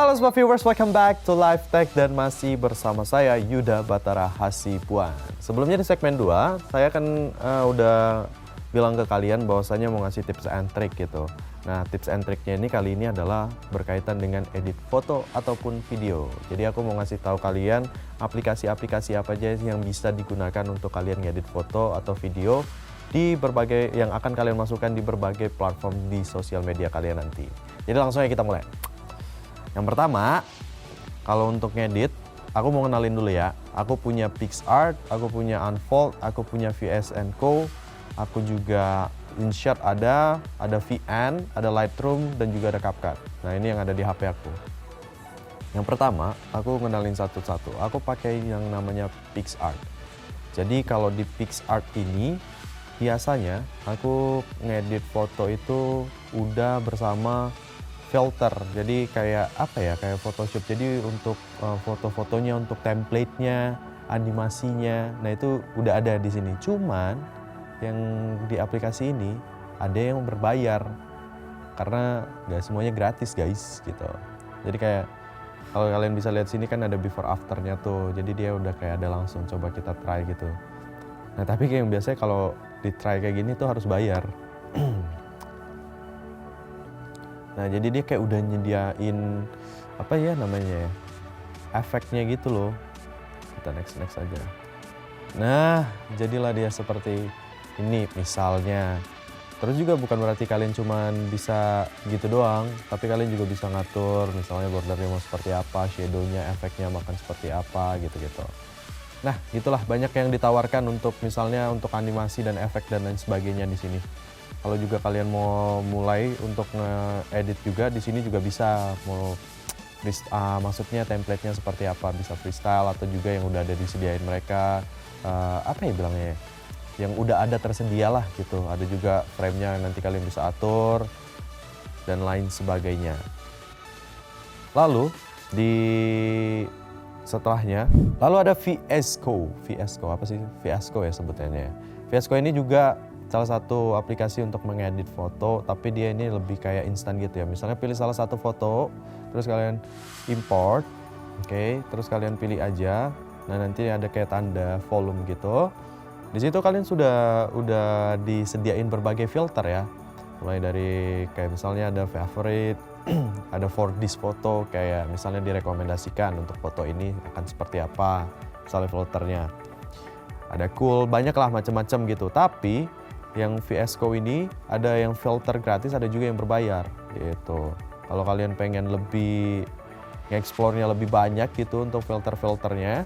Halo semua viewers, welcome back to Live Tech dan masih bersama saya Yuda Batara Hasibuan. Sebelumnya di segmen 2, saya kan udah bilang ke kalian bahwasanya mau ngasih tips and trick gitu. Nah, tips and tricknya ini kali ini adalah berkaitan dengan edit foto ataupun video. Jadi aku mau ngasih tahu kalian aplikasi-aplikasi apa aja yang bisa digunakan untuk kalian ngedit foto atau video di berbagai yang akan kalian masukkan di berbagai platform di sosial media kalian nanti. Jadi langsung aja kita mulai. Yang pertama, kalau untuk ngedit, aku mau kenalin dulu ya. Aku punya PicsArt, aku punya Unfold, aku punya VS & Co, aku juga InShot ada VN, ada Lightroom, dan juga ada CapCut. Nah, ini yang ada di HP aku. Yang pertama, aku kenalin satu-satu. Aku pakai yang namanya PicsArt. Jadi kalau di PicsArt ini, biasanya aku ngedit foto itu udah bersama filter, jadi kayak apa ya, kayak Photoshop. Jadi untuk foto-fotonya, untuk template-nya, animasinya, nah itu udah ada di sini. Cuman yang di aplikasi ini ada yang berbayar karena nggak semuanya gratis guys gitu. Jadi kayak kalau kalian bisa lihat sini kan ada before afternya tuh, jadi dia udah kayak ada langsung, coba kita try gitu. Nah tapi kayak yang biasanya kalau di try kayak gini tuh harus bayar. Nah jadi dia kayak udah nyediain apa ya namanya ya, efeknya gitu loh. Kita next aja. Nah jadilah dia seperti ini misalnya. Terus juga bukan berarti kalian cuman bisa gitu doang, tapi kalian juga bisa ngatur misalnya bordernya mau seperti apa, shadownya, efeknya makan seperti apa gitu-gitu. Nah itulah banyak yang ditawarkan untuk misalnya untuk animasi dan efek dan lain sebagainya di sini. Kalau juga kalian mau mulai untuk nge-edit juga di sini juga bisa, mau maksudnya template-nya seperti apa, bisa freestyle atau juga yang udah ada disediain mereka, apa ya bilangnya ya, yang udah ada tersedia lah gitu. Ada juga frame-nya nanti kalian bisa atur dan lain sebagainya. Lalu di setelahnya, lalu ada VS Code. VS Code apa sih? VS Code ya sebutannya. VS Code ini juga salah satu aplikasi untuk mengedit foto, tapi dia ini lebih kayak instan gitu ya. Misalnya pilih salah satu foto, terus kalian import, oke, terus kalian pilih aja. Nah nanti ada kayak tanda volume gitu. Di situ kalian udah disediain berbagai filter ya. Mulai dari kayak misalnya ada favorite, ada for this photo, kayak misalnya direkomendasikan untuk foto ini akan seperti apa, misalnya filternya. Ada cool, banyak lah macam-macam gitu. Tapi yang VS Code ini ada yang filter gratis, ada juga yang berbayar gitu. Kalau kalian pengen lebih nge-explore-nya lebih banyak gitu untuk filter-filternya,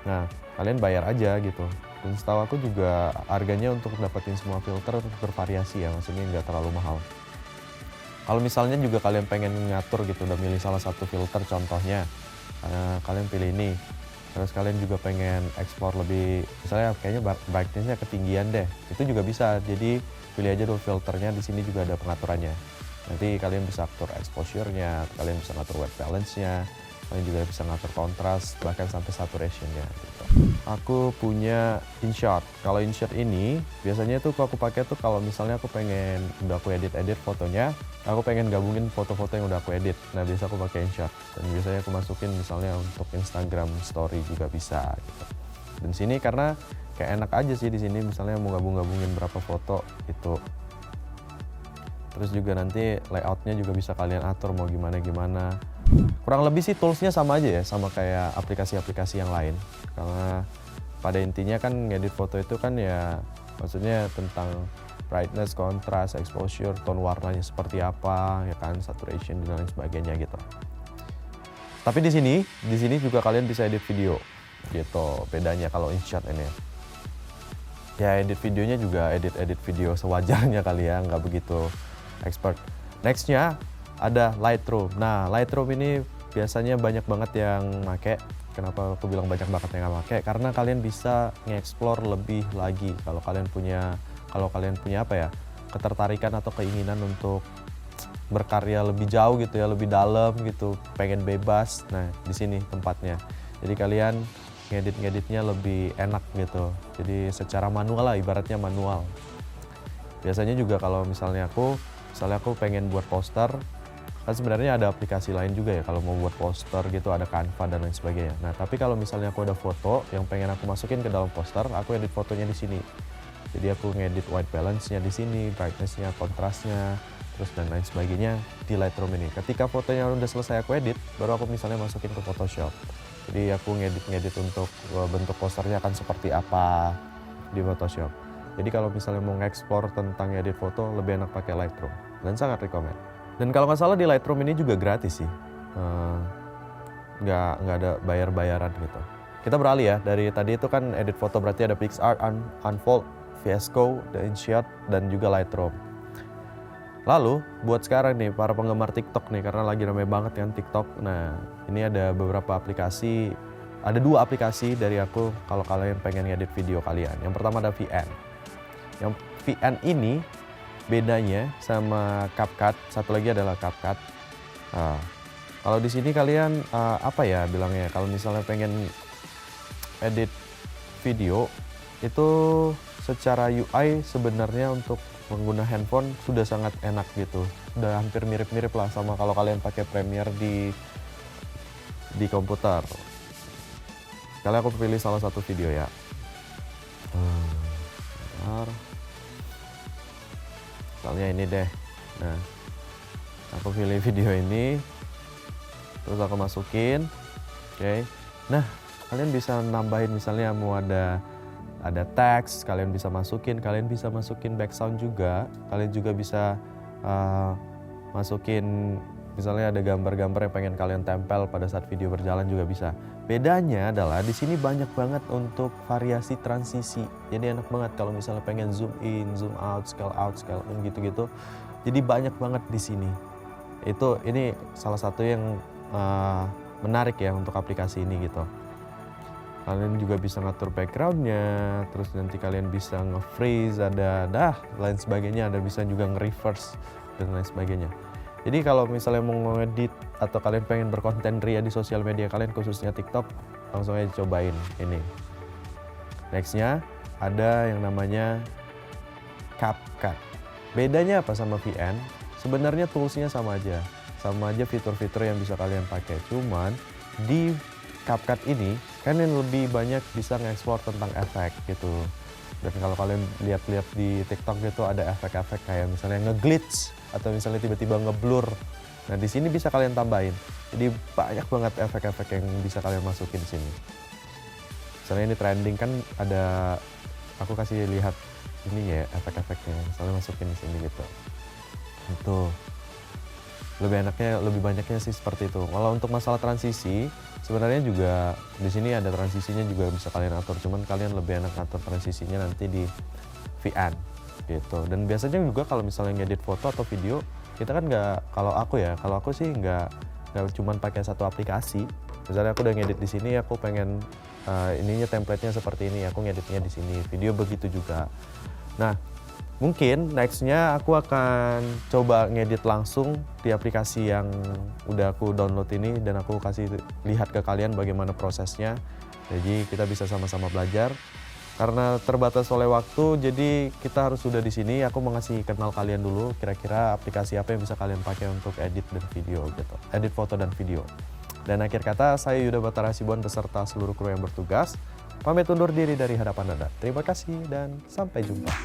nah kalian bayar aja gitu. Dan setahu aku juga harganya untuk dapetin semua filter bervariasi ya, maksudnya nggak terlalu mahal. Kalau misalnya juga kalian pengen ngatur gitu, udah milih salah satu filter contohnya, kalian pilih ini. Terus kalian juga pengen explore lebih, misalnya kayaknya brightness-nya ketinggian deh, itu juga bisa. Jadi pilih aja dulu filternya, di sini juga ada pengaturannya. Nanti kalian bisa atur exposure-nya, kalian bisa ngatur white balance-nya, kalian juga bisa ngatur kontras, bahkan sampai saturation-nya gitu. Aku punya InShot. Kalau InShot ini biasanya tuh aku pakai tuh kalau misalnya aku pengen udah aku edit fotonya, aku pengen gabungin foto-foto yang udah aku edit. Nah biasa aku pakai InShot dan biasanya aku masukin misalnya untuk Instagram story juga bisa gitu. Dan sini karena kayak enak aja sih di sini, misalnya mau gabungin berapa foto itu. Terus juga nanti layoutnya juga bisa kalian atur mau gimana. Kurang lebih sih toolsnya sama aja ya, sama kayak aplikasi-aplikasi yang lain. Karena pada intinya kan ngedit foto itu kan ya maksudnya tentang brightness, kontras, exposure, tone warnanya seperti apa, ya kan, saturation dan lain sebagainya gitu. Tapi di sini juga kalian bisa edit video gitu. Bedanya kalau InShot ini. Ya edit videonya juga edit video sewajarnya kali ya, nggak begitu expert. Nextnya ada Lightroom. Nah Lightroom ini biasanya banyak banget yang make. Kenapa aku bilang banyak banget yang make? Karena kalian bisa nge-explore lebih lagi. Kalau kalian punya apa ya, ketertarikan atau keinginan untuk berkarya lebih jauh gitu ya, lebih dalam gitu, pengen bebas. Nah di sini tempatnya. Jadi kalian ngeditnya lebih enak gitu. Jadi secara manual lah, ibaratnya manual. Biasanya juga kalau misalnya aku pengen buat poster, Kan sebenarnya ada aplikasi lain juga ya kalau mau buat poster gitu, ada Canva dan lain sebagainya. Nah, tapi kalau misalnya aku ada foto yang pengen aku masukin ke dalam poster, aku edit fotonya di sini. Jadi aku ngedit white balance-nya di sini, brightness-nya, kontrasnya, terus dan lain sebagainya di Lightroom ini. Ketika fotonya udah selesai aku edit, baru aku misalnya masukin ke Photoshop. Jadi aku ngedit untuk bentuk posternya akan seperti apa di Photoshop. Jadi kalau misalnya mau ngekspor tentang edit foto, lebih enak pakai Lightroom dan sangat rekomend. Dan kalau nggak salah di Lightroom ini juga gratis sih, nggak ada bayar-bayaran gitu. Kita beralih ya, dari tadi itu kan edit foto berarti ada PixArt, Unfold, VS Code, InShot, dan juga Lightroom. Lalu buat sekarang nih para penggemar TikTok nih, karena lagi rame banget kan TikTok. Nah ini ada beberapa aplikasi, ada 2 aplikasi dari aku kalau kalian pengen ngedit video kalian. Yang pertama ada VN. Yang VN ini bedanya sama CapCut, satu lagi adalah CapCut. Nah, kalau di sini kalian apa ya bilangnya, kalau misalnya pengen edit video itu secara UI sebenarnya untuk pengguna handphone sudah sangat enak gitu. Udah hampir mirip-mirip lah sama kalau kalian pakai Premiere di komputer. Kali aku pilih salah satu video ya. Misalnya ini deh. Nah, aku pilih video ini, terus aku masukin. Oke. Nah, kalian bisa nambahin misalnya mau ada teks, kalian bisa masukin background juga, kalian juga bisa masukin misalnya ada gambar-gambar yang pengen kalian tempel pada saat video berjalan juga bisa. Bedanya adalah di sini banyak banget untuk variasi transisi. Jadi enak banget kalau misalnya pengen zoom in, zoom out, scale in gitu-gitu. Jadi banyak banget di sini. Ini salah satu yang menarik ya untuk aplikasi ini gitu. Kalian juga bisa ngatur backgroundnya, terus nanti kalian bisa nge-freeze, ada lain sebagainya, ada bisa juga nge-reverse dan lain sebagainya. Jadi kalau misalnya mau ngedit atau kalian pengen berkonten ria di sosial media kalian khususnya TikTok, langsung aja cobain ini. Nextnya ada yang namanya CapCut. Bedanya apa sama VN? Sebenarnya toolsnya sama aja fitur-fitur yang bisa kalian pakai. Cuman di CapCut ini kalian lebih banyak bisa ngekspor tentang efek gitu. Dan kalau kalian lihat-lihat di TikTok gitu ada efek-efek kayak misalnya nge-glitch atau misalnya tiba-tiba nge-blur. Nah, di sini bisa kalian tambahin. Jadi banyak banget efek-efek yang bisa kalian masukin di sini. Misalnya ini trending kan ada, aku kasih lihat ini ya efek-efeknya. Misalnya masukin di sini gitu. Itu lebih banyaknya sih seperti itu. Kalau untuk masalah transisi, sebenarnya juga di sini ada transisinya juga bisa kalian atur. Cuman kalian lebih enak atur transisinya nanti di VN gitu. Dan biasanya juga kalau misalnya ngedit foto atau video, kita kan kalau aku sih nggak cuman pakai satu aplikasi. Misalnya aku udah ngedit di sini, aku pengen ininya template-nya seperti ini, aku ngeditnya di sini. Video begitu juga. Nah, mungkin nextnya aku akan coba ngedit langsung di aplikasi yang udah aku download ini dan aku kasih lihat ke kalian bagaimana prosesnya. Jadi kita bisa sama-sama belajar. Karena terbatas oleh waktu, jadi kita harus sudah di sini. Aku mau ngasih kenal kalian dulu kira-kira aplikasi apa yang bisa kalian pakai untuk edit dan video gitu. Edit foto dan video. Dan akhir kata, saya Yuda Batara Hasibuan beserta seluruh kru yang bertugas pamit undur diri dari hadapan Anda. Terima kasih dan sampai jumpa.